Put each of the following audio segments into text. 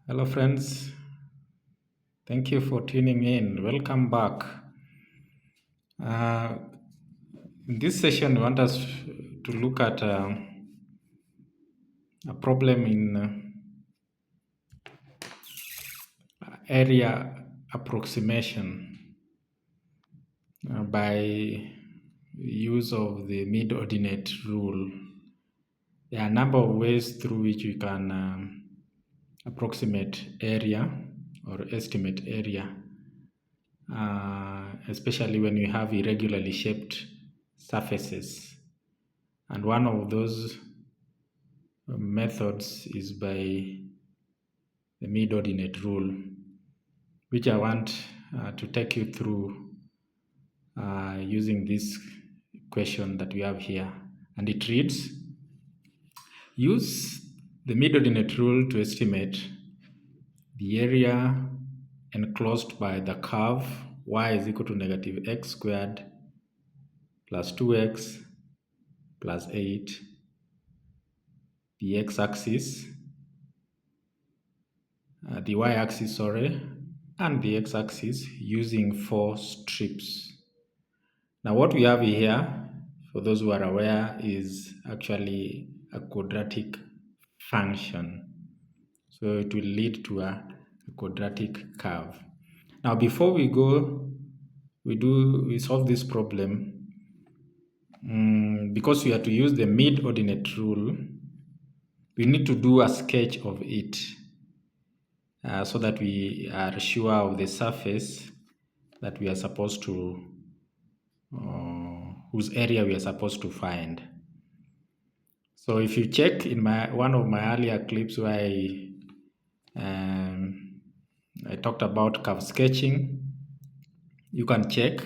Hello, friends. Thank you for tuning in. Welcome back. Uh, in this session, we want us to look at a problem in area approximation by use of the mid-ordinate rule. There are a number of ways through which we can approximate area or estimate area. Especially when we have irregularly shaped surfaces. And one of those methods is by the mid-ordinate rule, which I want to take you through using this question that we have here. And it reads, use the mid-ordinate rule to estimate the area enclosed by the curve y is equal to negative x squared plus 2x plus 8, the x-axis, the y-axis, and the x-axis using 4 strips. Now what we have here, for those who are aware, is actually a quadratic function. So it will lead to a quadratic curve. Now before we go, we solve this problem. Because we have to use the mid-ordinate rule, we need to do a sketch of it so that we are sure of the surface that we are supposed to, whose area we are supposed to find. So if you check in one of my earlier clips where I talked about curve sketching, you can check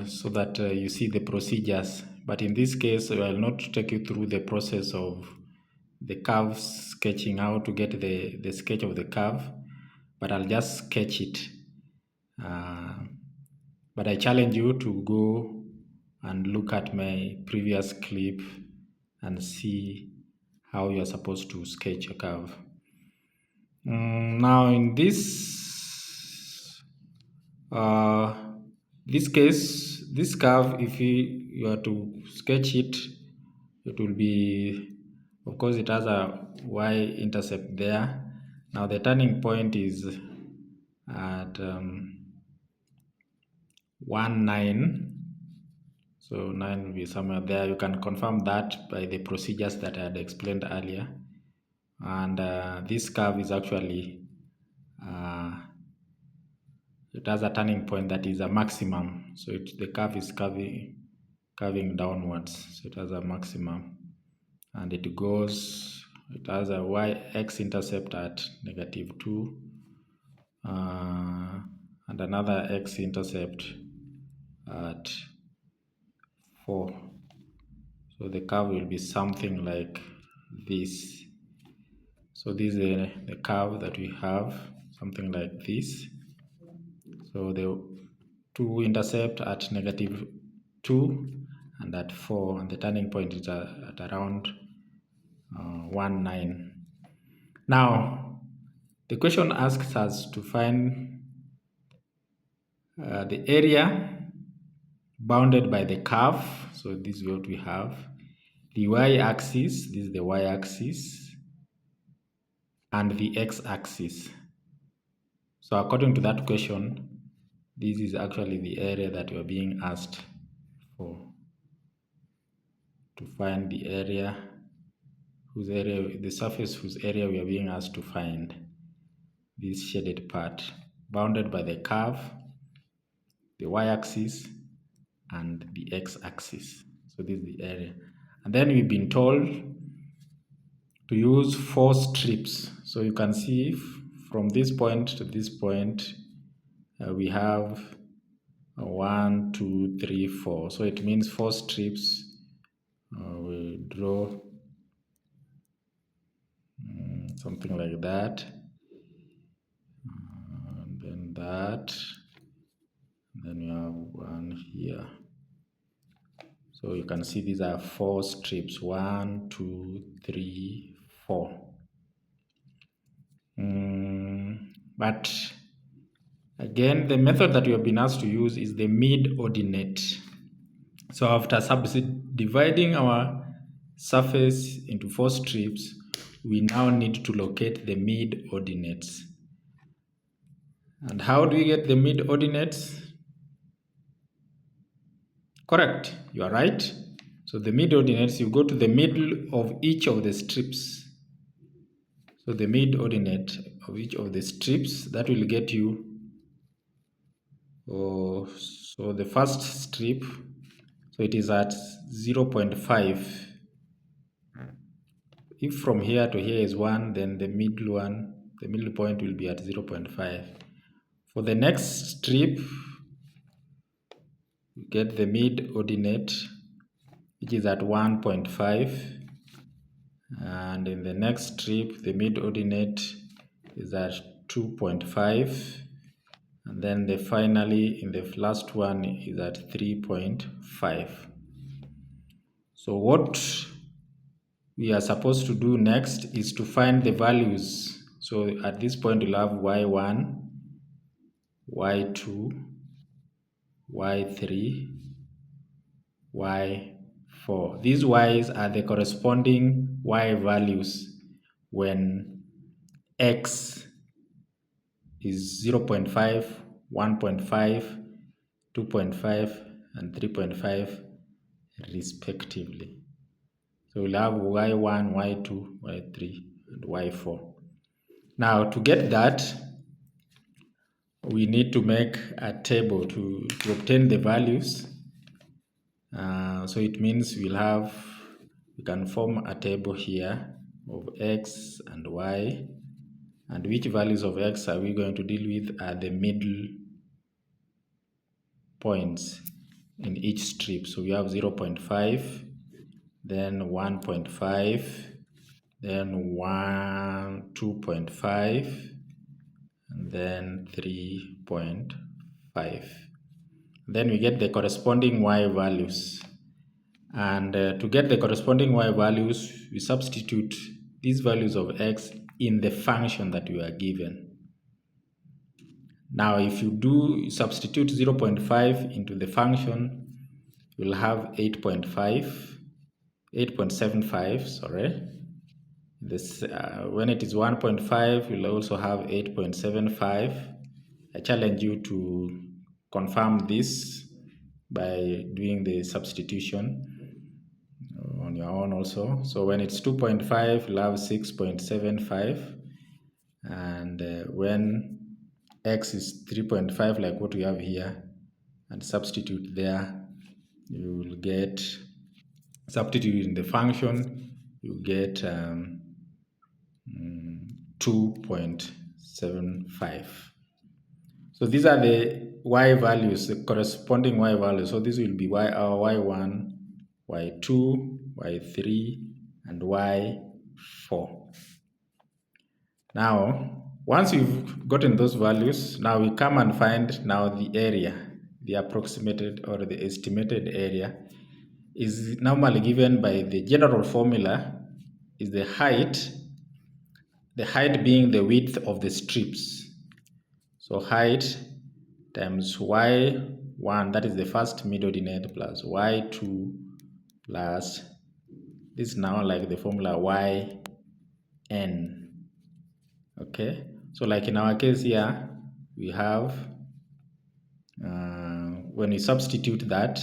so that you see the procedures. But in this case, I will not take you through the process of the curve sketching, how to get the sketch of the curve, but I'll just sketch it. But I challenge you to go and look at my previous clip and see how you're supposed to sketch a curve. Now in this case, this curve, if you are to sketch it, it will be, of course, it has a y-intercept there. Now the turning point is at 1, 9. So 9 will be somewhere there. You can confirm that by the procedures that I had explained earlier. And this curve is actually, it has a turning point that is a maximum. So the curve is curving downwards. So it has a maximum. And it has a x-intercept at -2. And another x-intercept at 4. So the curve will be something like this. So this is the curve that we have, something like this. So the 2 intercept at -2 and at 4, and the turning point is at around 1, 9. Now, the question asks us to find the area bounded by the curve. So this is what we have. The y-axis, this is the y-axis, and the x-axis. So according to that question, this is actually the area that we are being asked for, to find the area, the surface whose area we are being asked to find, this shaded part, bounded by the curve, the y-axis, and the x-axis. So this is the area. And then we've been told to use 4 strips. So you can see from this point to this point, we have 1, 2, 3, 4. So it means 4 strips. We draw something like that. And then that. And then we have one here. So you can see these are 4 strips. 1, 2, 3, 4. But again, the method that we have been asked to use is the mid-ordinate. So after subdividing our surface into 4 strips, we now need to locate the mid-ordinates. And how do we get the mid-ordinates? Correct, you are right. So the mid-ordinates, you go to the middle of each of the strips. So the mid-ordinate of each of the strips, that will get you, so the first strip, so it is at 0.5. If from here to here is 1, then the middle point will be at 0.5. For the next strip, you get the mid-ordinate, which is at 1.5. And in the next strip, the mid-ordinate is at 2.5. And then finally, in the last one is at 3.5. So what we are supposed to do next is to find the values. So at this point, we'll have y1, y2, y3, y4. These y's are the corresponding y values when x is 0.5, 1.5, 2.5, and 3.5 respectively. So we'll have y1, y2, y3, and y4. Now to get that, we need to make a table to obtain the values. So it means we can form a table here of x and y, and which values of x are we going to deal with are the middle points in each strip. So we have 0.5, then 1.5, then 2.5, and then 3.5. Then we get the corresponding y values. And to get the corresponding y values, we substitute these values of x in the function that we are given. Now, if you substitute 0.5 into the function, you'll have 8.75, sorry. This, when it is 1.5, you'll also have 8.75. I challenge you to confirm this by doing the substitution on your own also. So when it's 2.5, you'll have 6.75. And when x is 3.5, like what we have here, and substitute there, you will get, substitute in the function, you get 2.75. So these are the y values, the corresponding y values. So this will be y1, y2, y3, and y4. Now, once we've gotten those values, now we come and find now the area, the approximated or the estimated area is normally given by the general formula is the height being the width of the strips. So height times y1, that is the first mid-ordinate, plus y2 plus, this is now like the formula yn. Okay, so like in our case here, we have, when we substitute that,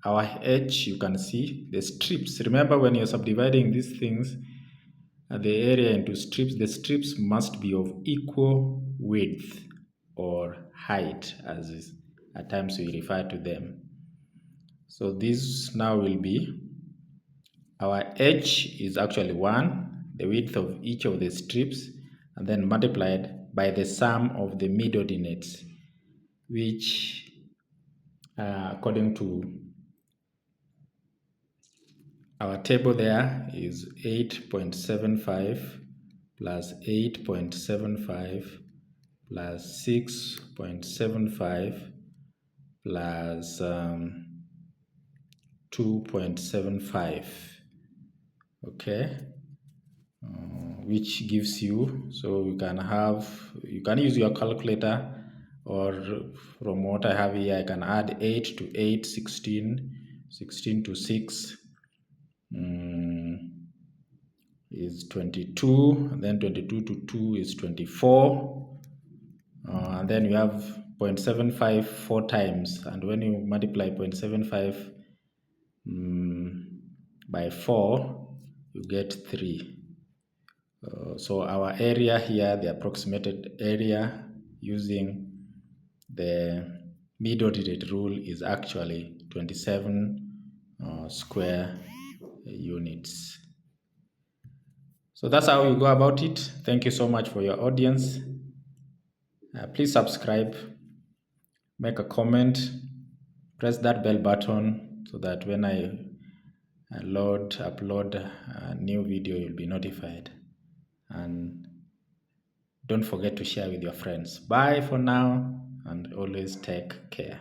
our h, you can see the strips. Remember, when you're subdividing these things, the area into strips, the strips must be of equal width or height, as at times we refer to them. So this now will be, our h is actually 1, the width of each of the strips, and then multiplied by the sum of the mid-ordinates, which according to our table there is 8.75 plus 8.75 plus 6.75 plus 2.75. Okay, which gives you, so you can use your calculator, or from what I have here, I can add 8 to 8, 16, 16 to 6 is 22, and then 22 to 2 is 24, and then you have 0.75 4 times, and when you multiply 0.75 by 4, you get 3. So our area here, the approximated area using the mid-ordinate rule, is actually 27 square units. So that's how you go about it. Thank you so much for your audience. Please subscribe, make a comment, press that bell button so that when I upload a new video, you'll be notified. And don't forget to share with your friends. Bye for now, and always take care.